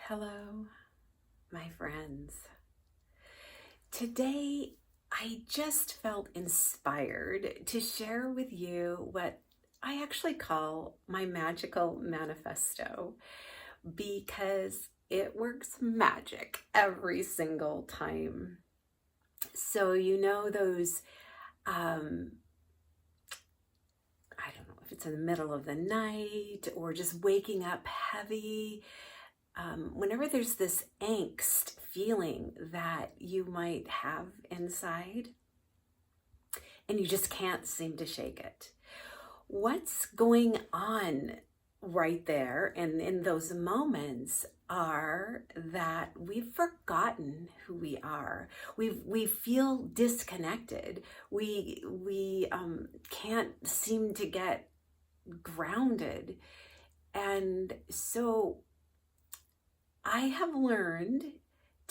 Hello, my friends. Today, I just felt inspired to share with you what I actually call my magical manifesto because it works magic every single time. So, those, I don't know if it's in the middle of the night or just waking up heavy. Whenever there's this angst feeling that you might have inside and you just can't seem to shake it, what's going on right there and in those moments are that we've forgotten who we are. We feel disconnected. We can't seem to get grounded, and so I have learned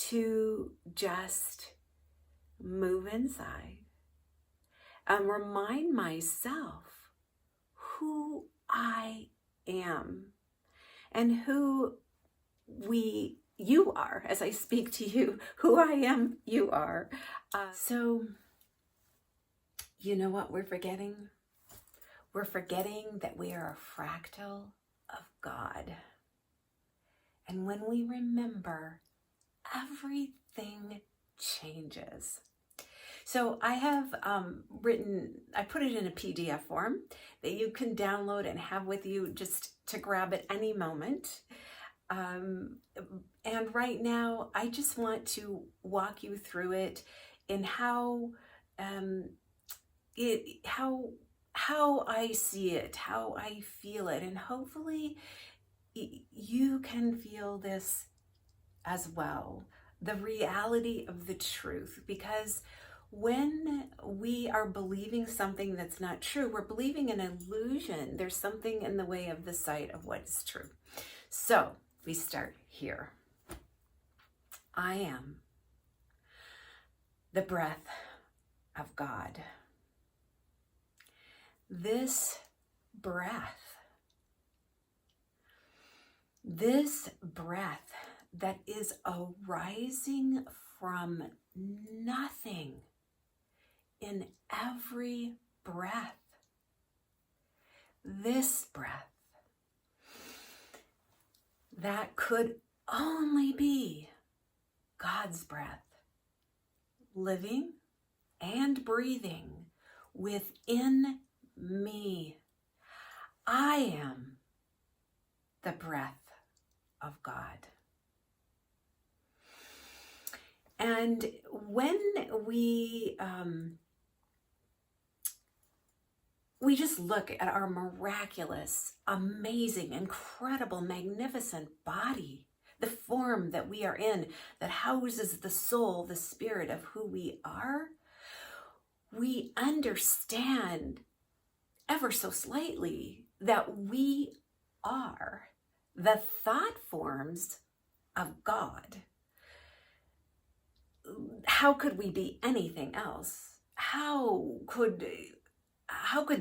to just move inside and remind myself who I am and who you are as I speak to you. Who I am, you are. So, you know what we're forgetting? We're forgetting that we are a fractal of God. And when we remember, everything changes. So I have I put it in a PDF form that you can download and have with you just to grab at any moment. And right now, I just want to walk you through it in how I see it, how I feel it, and hopefully you can feel this as well, the reality of the truth, because when we are believing something that's not true, we're believing an illusion. There's something in the way of the sight of what is true. So we start here. I am the breath of God. This breath that is arising from nothing in every breath, this breath that could only be God's breath, living and breathing within me. I am the breath of God. And when we just look at our miraculous, amazing, incredible, magnificent body, the form that we are in, that houses the soul, the spirit of who we are, we understand ever so slightly that we are the thought forms of God. How could we be anything else? How could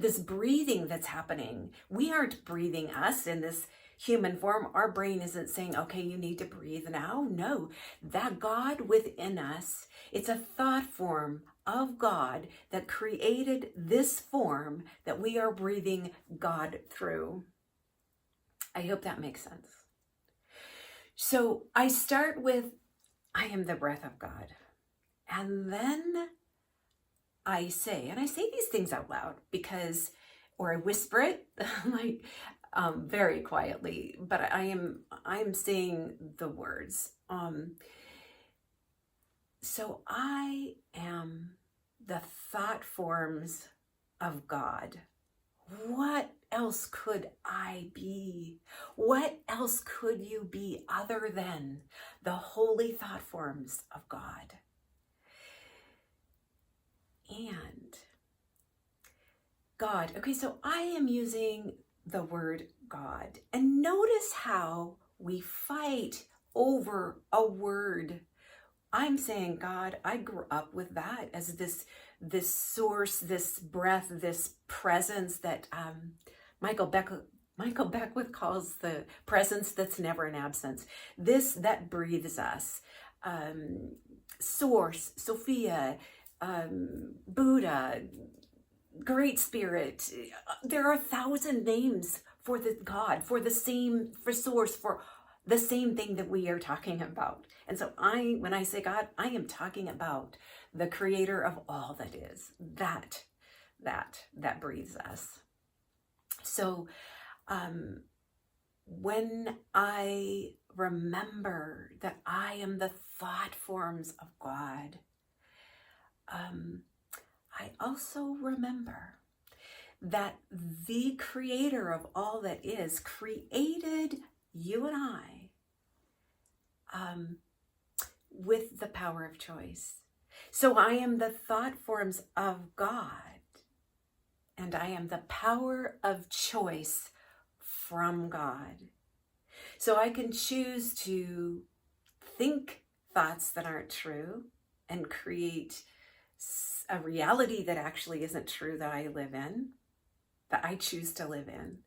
this breathing that's happening? We aren't breathing us in this human form. Our brain isn't saying, okay, you need to breathe now. No, that God within us, it's a thought form of God that created this form that we are breathing God through. I hope that makes sense. So I start with, I am the breath of God. And then I say these things out loud because, or I whisper it like very quietly, but I am saying the words. So I am the thought forms of God. What else could I be? What else could you be other than the holy thought forms of God? And God. Okay, so I am using the word God. And notice how we fight over a word. I'm saying God, I grew up with that as this source, this breath, this presence that Michael Michael Beckwith calls the presence that's never an absence. This that breathes us. Source, Sophia, Buddha, Great Spirit. There are 1,000 names for the God, for source, for the same thing that we are talking about. And so when I say God, I am talking about the creator of all that is, that breathes us. So when I remember that I am the thought forms of God, I also remember that the creator of all that is created you and I with the power of choice. So I am the thought forms of God, and I am the power of choice from God. So I can choose to think thoughts that aren't true and create a reality that actually isn't true that I live in, that I choose to live in.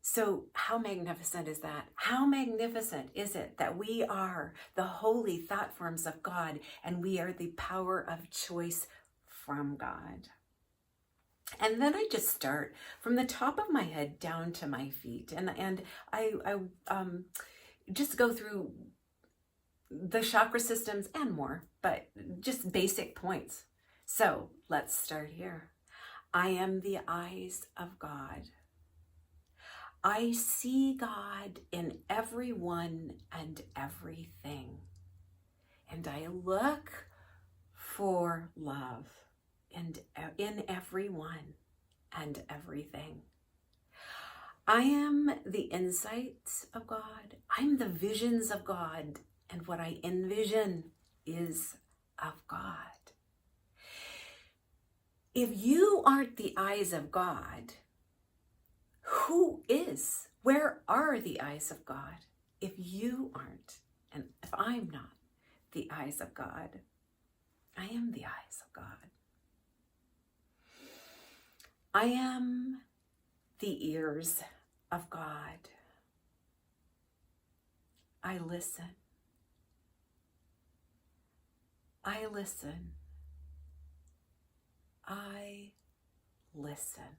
So how magnificent is that? How magnificent is it that we are the holy thought forms of God, and we are the power of choice from God? And then I just start from the top of my head down to my feet, and I just go through the chakra systems and more, but just basic points. So let's start here. I am the eyes of God. I see God in everyone and everything. And I look for love in everyone and everything. I am the insights of God. I'm the visions of God. And what I envision is of God. If you aren't the eyes of God, who is? Where are the eyes of God? If you aren't, and if I'm not the eyes of God, I am the eyes of God. I am the ears of God. I listen. I listen. I listen.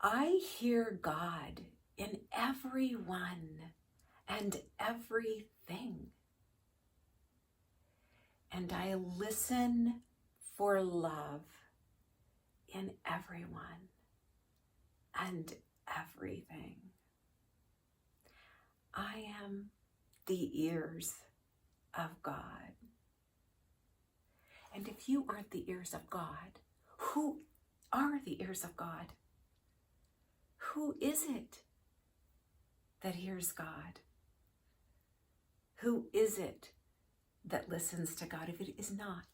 I hear God in everyone and everything. And I listen for love in everyone and everything. I am the ears of God. And if you aren't the ears of God, who are the ears of God? Who is it that hears God? Who is it that listens to God? If it is not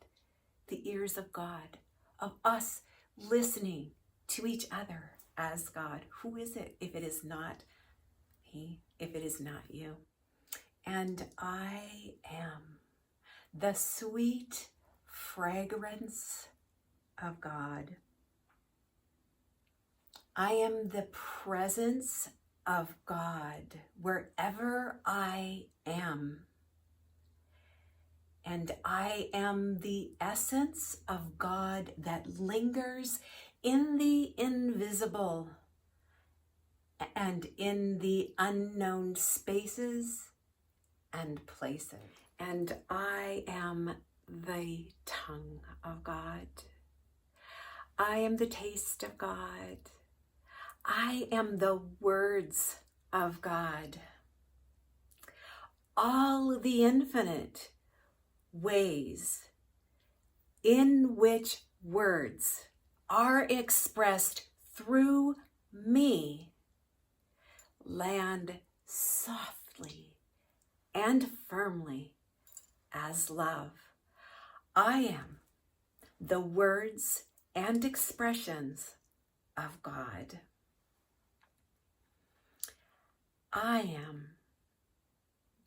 the ears of God, of us listening to each other as God, who is it if it is not me, if it is not you? And I am the sweet fragrance of God. I am the presence of God wherever I am. And I am the essence of God that lingers in the invisible and in the unknown spaces and places. And I am the tongue of God. I am the taste of God. I am the words of God. All the infinite ways in which words are expressed through me land softly and firmly as love. I am the words and expressions of God. I am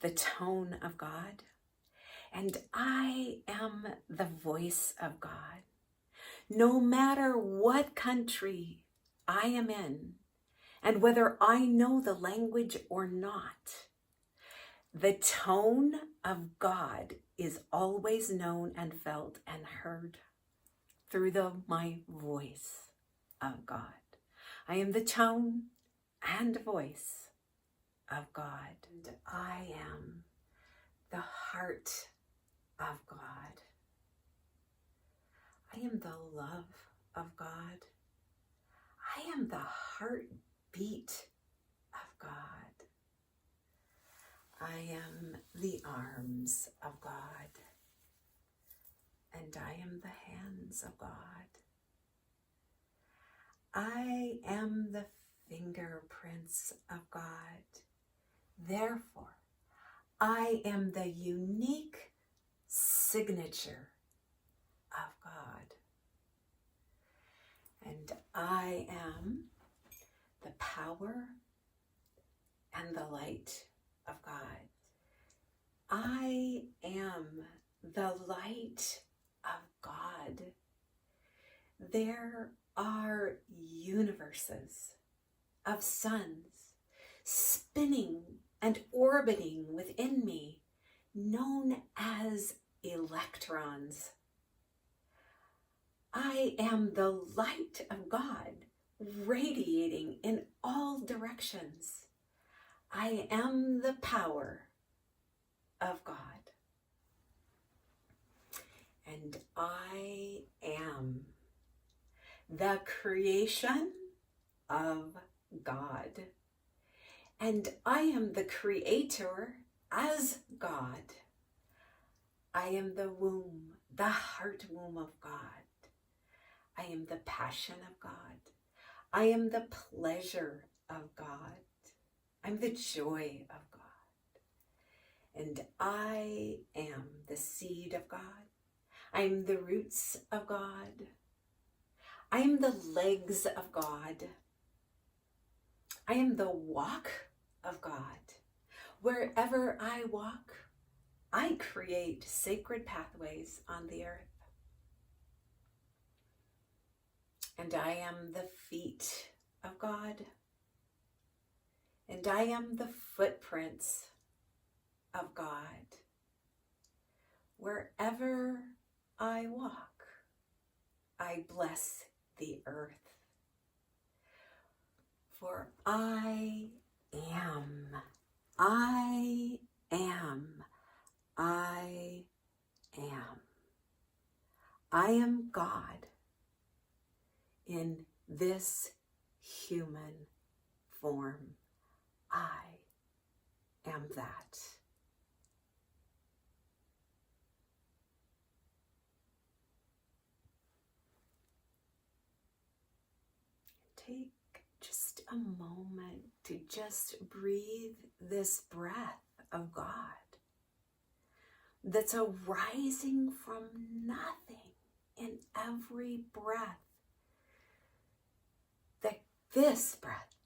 the tone of God, and I am the voice of God. No matter what country I am in, And whether I know the language or not, the tone of God is always known and felt and heard through my voice of God. I am the tone and voice of God. And I am the heart of God. I am the love of God. I am the heartbeat of God. I am the arms of God. And I am the hands of God. I am the fingerprints of God. Therefore, I am the unique signature of God. And I am the power and the light of God. I am the light of God. There are universes of suns spinning and orbiting within me, known as electrons. I am the light of God, radiating in all directions. I am the power of God. And I am the creation of God. And I am the creator as God. I am the womb, the heart womb of God. I am the passion of God. I am the pleasure of God. I'm the joy of God. And I am the seed of God. I am the roots of God. I am the legs of God. I am the walk of God. Wherever I walk, I create sacred pathways on the earth. And I am the feet of God. And I am the footprints of God. Wherever I walk, I bless the earth. For I am God in this human form. I am that. Take just a moment to just breathe this breath of God that's arising from nothing in every breath. This breath,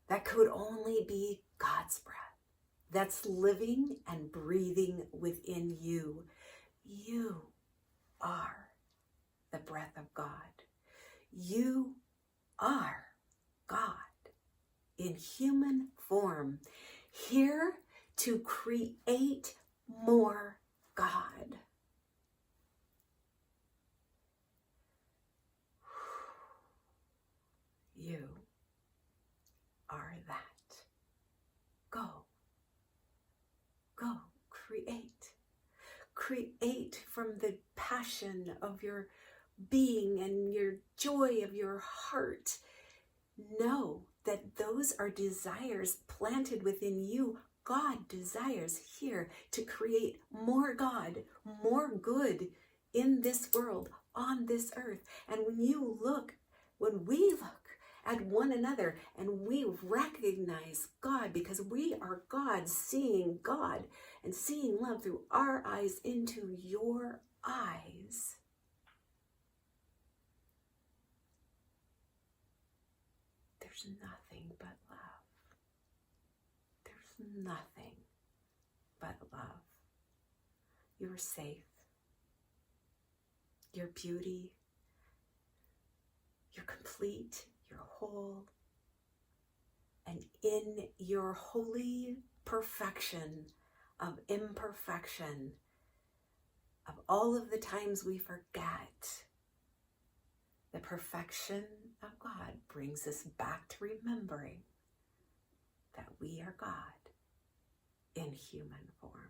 that could only be God's breath, that's living and breathing within you. You are the breath of God. You are God in human form, here to create more God. You are that. Go, create. Create from the passion of your being and your joy of your heart. Know that those are desires planted within you. God desires here to create more God, more good in this world, on this earth. And when we look at one another and we recognize God, because we are God, seeing God and seeing love through our eyes into your eyes, there's nothing but love. There's nothing but love. You're safe. You're beauty. You're complete. You're whole. And in your holy perfection of imperfection, of all of the times we forget, the perfection of God brings us back to remembering that we are God in human form.